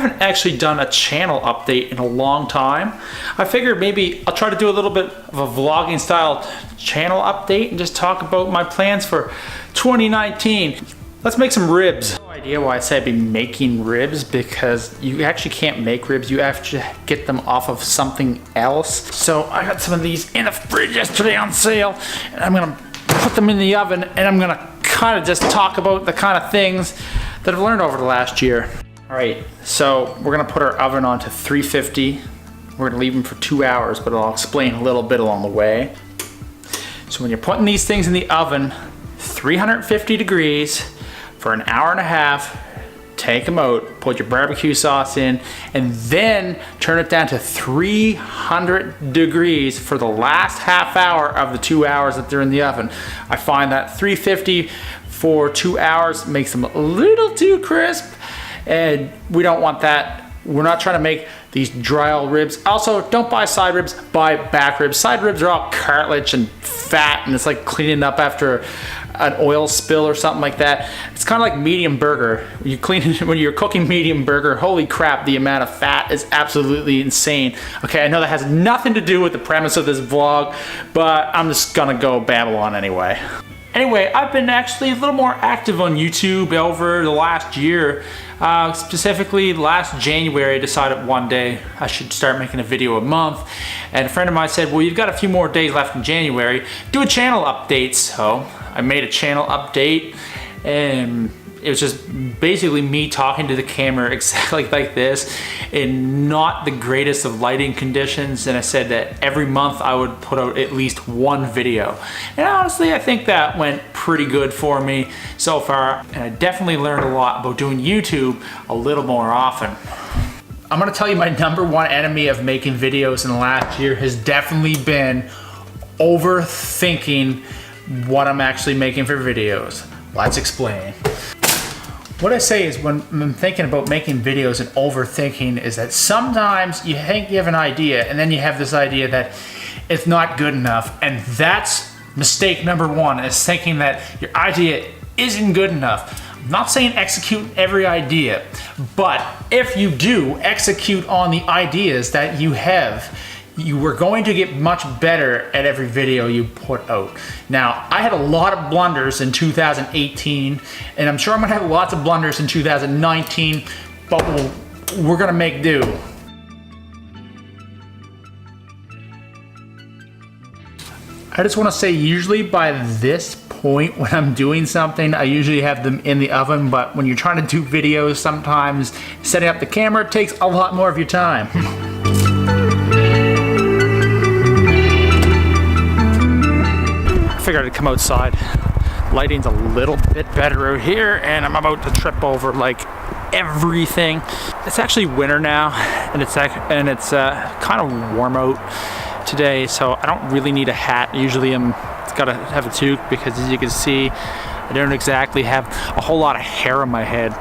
haven't actually done a channel update in a long time. I figured maybe I'll try to do a little bit of a vlogging style channel update and just talk about my plans for 2019. Let's make some ribs. No idea why I said I'd be making ribs, because you actually can't make ribs. You have to get them off of something else. So I got some of these in the fridge yesterday on sale, and I'm gonna put them in the oven, and I'm gonna kind of just talk about the kind of things that I've learned over the last year. All right, so we're gonna put our oven on to 350. We're gonna leave them for 2 hours, but I'll explain a little bit along the way. So when you're putting these things in the oven, 350 degrees for an hour and a half, take them out, put your barbecue sauce in, and then turn it down to 300 degrees for the last half hour of the 2 hours that they're in the oven. I find that 350 for 2 hours makes them a little too crisp, and we don't want that. We're not trying to make these dry old ribs. Also, don't buy side ribs, buy back ribs. Side ribs are all cartilage and fat, and it's like cleaning up after an oil spill or something like that. It's kind of like medium burger. When you're cooking medium burger, holy crap, the amount of fat is absolutely insane. Okay, I know that has nothing to do with the premise of this vlog, but I'm just gonna go babble on anyway. Anyway, I've been actually a little more active on YouTube over the last year. Specifically, last January, I decided one day I should start making a video a month. And a friend of mine said, well, you've got a few more days left in January. Do a channel update. So I made a channel update, and it was just basically me talking to the camera exactly like this in not the greatest of lighting conditions. And I said that every month I would put out at least one video. And honestly, I think that went pretty good for me so far. And I definitely learned a lot about doing YouTube a little more often. I'm gonna tell you, my #1 enemy of making videos in the last year has definitely been overthinking what I'm actually making for videos. Let's explain. What I say is, when I'm thinking about making videos and overthinking, is that sometimes you think you have an idea and then you have this idea that it's not good enough, and that's mistake #1, is thinking that your idea isn't good enough. I'm not saying execute every idea, but if you do execute on the ideas that you have, you are going to get much better at every video you put out. Now, I had a lot of blunders in 2018, and I'm sure I'm gonna have lots of blunders in 2019, but we're gonna make do. I just wanna say, usually by this point when I'm doing something, I usually have them in the oven, but when you're trying to do videos, sometimes setting up the camera takes a lot more of your time. I figured I'd come outside. Lighting's a little bit better out here, and I'm about to trip over like everything. It's actually winter now, and it's kind of warm out today, so I don't really need a hat. Usually it's gotta have a toque, because as you can see, I don't exactly have a whole lot of hair on my head.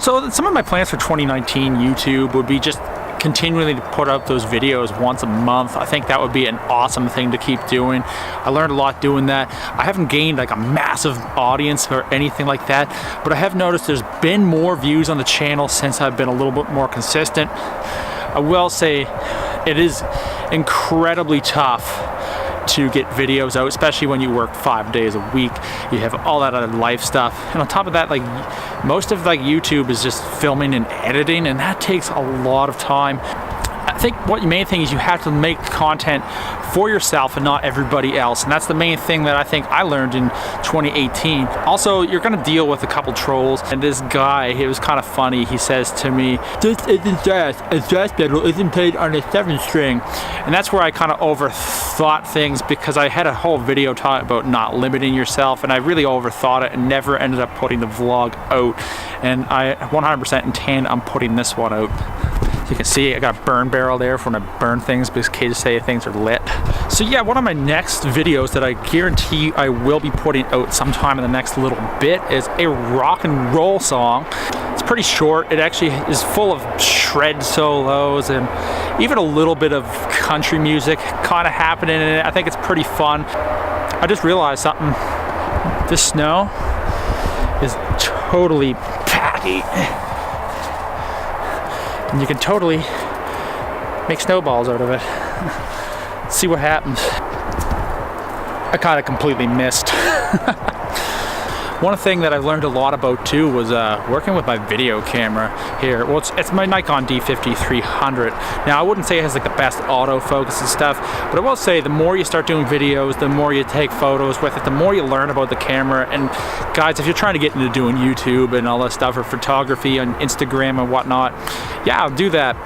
So some of my plans for 2019 YouTube would be just continually to put out those videos once a month. I think that would be an awesome thing to keep doing. I learned a lot doing that. I haven't gained like a massive audience or anything like that, but I have noticed there's been more views on the channel since I've been a little bit more consistent. I will say it is incredibly tough to get videos out, especially when you work 5 days a week. You have all that other life stuff, and on top of that, like most of like YouTube is just filming and editing, and that takes a lot of time. I think what the main thing is, you have to make content for yourself and not everybody else, and that's the main thing that I think I learned in 2018. Also, you're gonna deal with a couple trolls, and this guy, it was kind of funny, he says to me, "This isn't jazz, a jazz pedal isn't played on a 7-string." And that's where I kind of overthought things, because I had a whole video talking about not limiting yourself, and I really overthought it and never ended up putting the vlog out. And I 100% intend on putting this one out. You can see I got a burn barrel there for when I burn things, because kids say things are lit. So yeah, one of my next videos that I guarantee I will be putting out sometime in the next little bit is a rock and roll song. It's pretty short. It actually is full of shred solos and even a little bit of country music kind of happening in it. I think it's pretty fun. I just realized something. This snow is totally patty. and you can totally make snowballs out of it. See what happens. I kind of completely missed. One thing that I've learned a lot about too was working with my video camera here. Well, it's my Nikon D50-300. Now, I wouldn't say it has like the best autofocus and stuff, but I will say the more you start doing videos, the more you take photos with it, the more you learn about the camera. And guys, if you're trying to get into doing YouTube and all that stuff, or photography on Instagram and whatnot, yeah, I'll do that.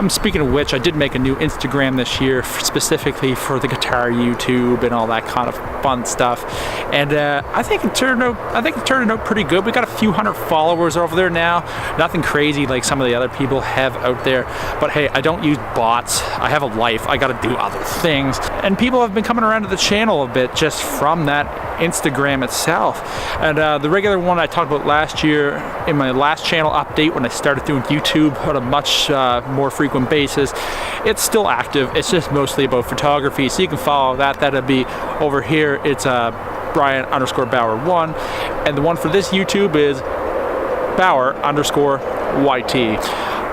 Speaking of which, I did make a new Instagram this year specifically for the guitar YouTube and all that kind of fun stuff. And I think it turned out pretty good. We got a few hundred followers over there now. Nothing crazy like some of the other people have out there. But hey, I don't use bots. I have a life. I got to do other things. And people have been coming around to the channel a bit just from that Instagram itself. And the regular one I talked about last year in my last channel update when I started doing YouTube on a much more frequent basis, it's still active. It's just mostly about photography. So you can follow that. That'll be over here. It's Brian_Bauer1, and the one for this YouTube is Bauer_YT.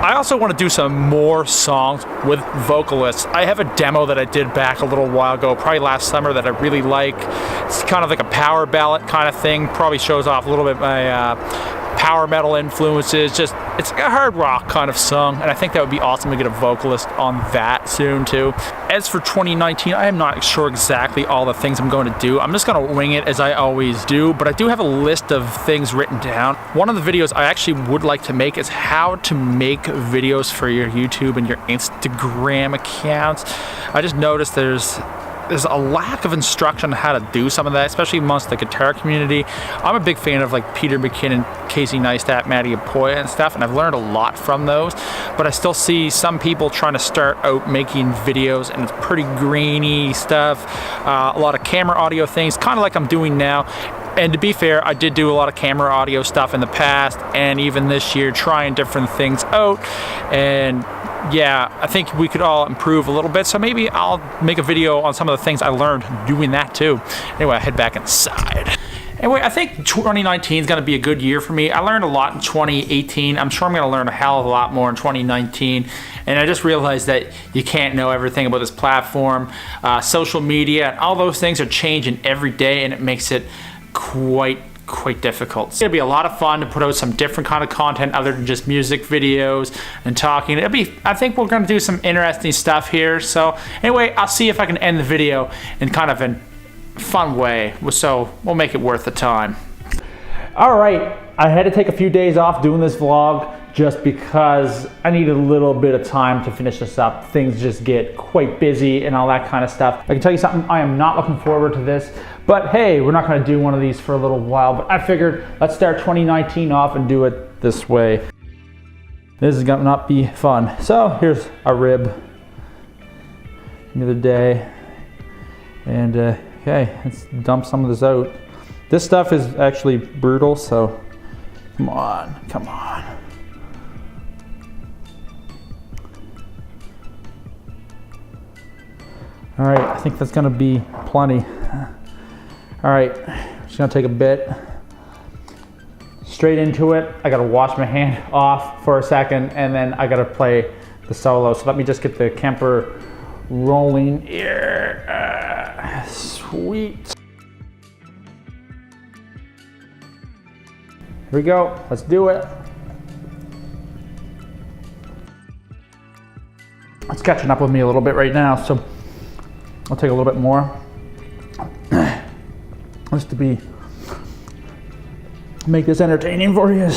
I also want to do some more songs with vocalists. I have a demo that I did back a little while ago, probably last summer, that I really like. It's kind of like a power ballad kind of thing. Probably shows off a little bit my power metal influences. Just, it's a hard rock kind of song, and I think that would be awesome to get a vocalist on that soon too. As for 2019, I am not sure exactly all the things I'm going to do. I'm just going to wing it as I always do, but I do have a list of things written down. One of the videos I actually would like to make is how to make videos for your YouTube and your Instagram accounts. I just noticed there's a lack of instruction on how to do some of that, especially amongst the guitar community. I'm a big fan of like Peter McKinnon, Casey Neistat, Matty Apoya and stuff, and I've learned a lot from those, but I still see some people trying to start out making videos, and it's pretty grainy stuff, a lot of camera audio things, kind of like I'm doing now. And to be fair, I did do a lot of camera audio stuff in the past, and even this year trying different things out. And yeah, I think we could all improve a little bit, so maybe I'll make a video on some of the things I learned doing that too. Anyway, I head back inside. Anyway, I think 2019 is going to be a good year for me. I learned a lot in 2018. I'm sure I'm going to learn a hell of a lot more in 2019. And I just realized that you can't know everything about this platform. Social media and all those things are changing every day, and it makes it quite difficult. It's gonna be a lot of fun to put out some different kind of content other than just music videos and talking. I think we're gonna do some interesting stuff here. So anyway, I'll see if I can end the video in kind of a fun way, so we'll make it worth the time. All right, I had to take a few days off doing this vlog just because I needed a little bit of time to finish this up. Things just get quite busy and all that kind of stuff. I can tell you something, I am not looking forward to this, but hey, we're not gonna do one of these for a little while, but I figured let's start 2019 off and do it this way. This is gonna not be fun. So here's a rib, end of the day, and okay, let's dump some of this out. This stuff is actually brutal, so come on. All right, I think that's gonna be plenty. All right, just gonna take a bit, straight into it. I gotta wash my hand off for a second, and then I gotta play the solo. So let me just get the Kemper rolling here. Sweet. Here we go, let's do it. It's catching up with me a little bit right now, so I'll take a little bit more. Just to make this entertaining for you.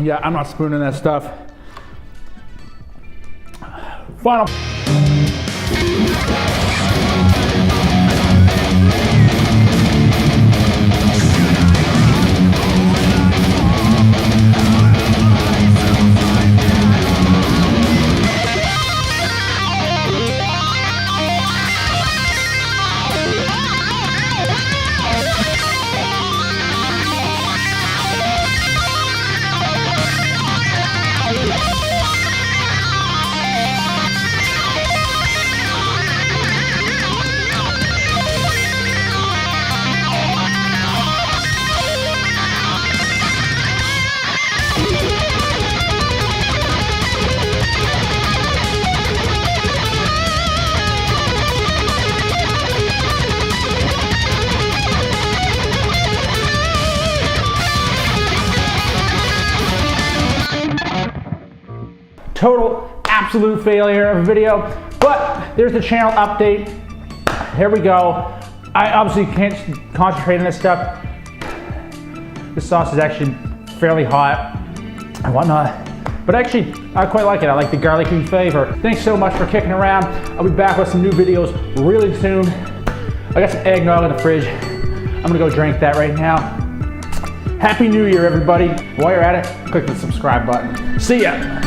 Yeah, I'm not spooning that stuff. Final. absolute failure of a video, but there's the channel update. Here we go. I obviously can't concentrate on this stuff. This sauce is actually fairly hot and whatnot. But actually, I quite like it. I like the garlicky flavor. Thanks so much for kicking around. I'll be back with some new videos really soon. I got some eggnog in the fridge. I'm gonna go drink that right now. Happy New Year, everybody. While you're at it, click the subscribe button. See ya.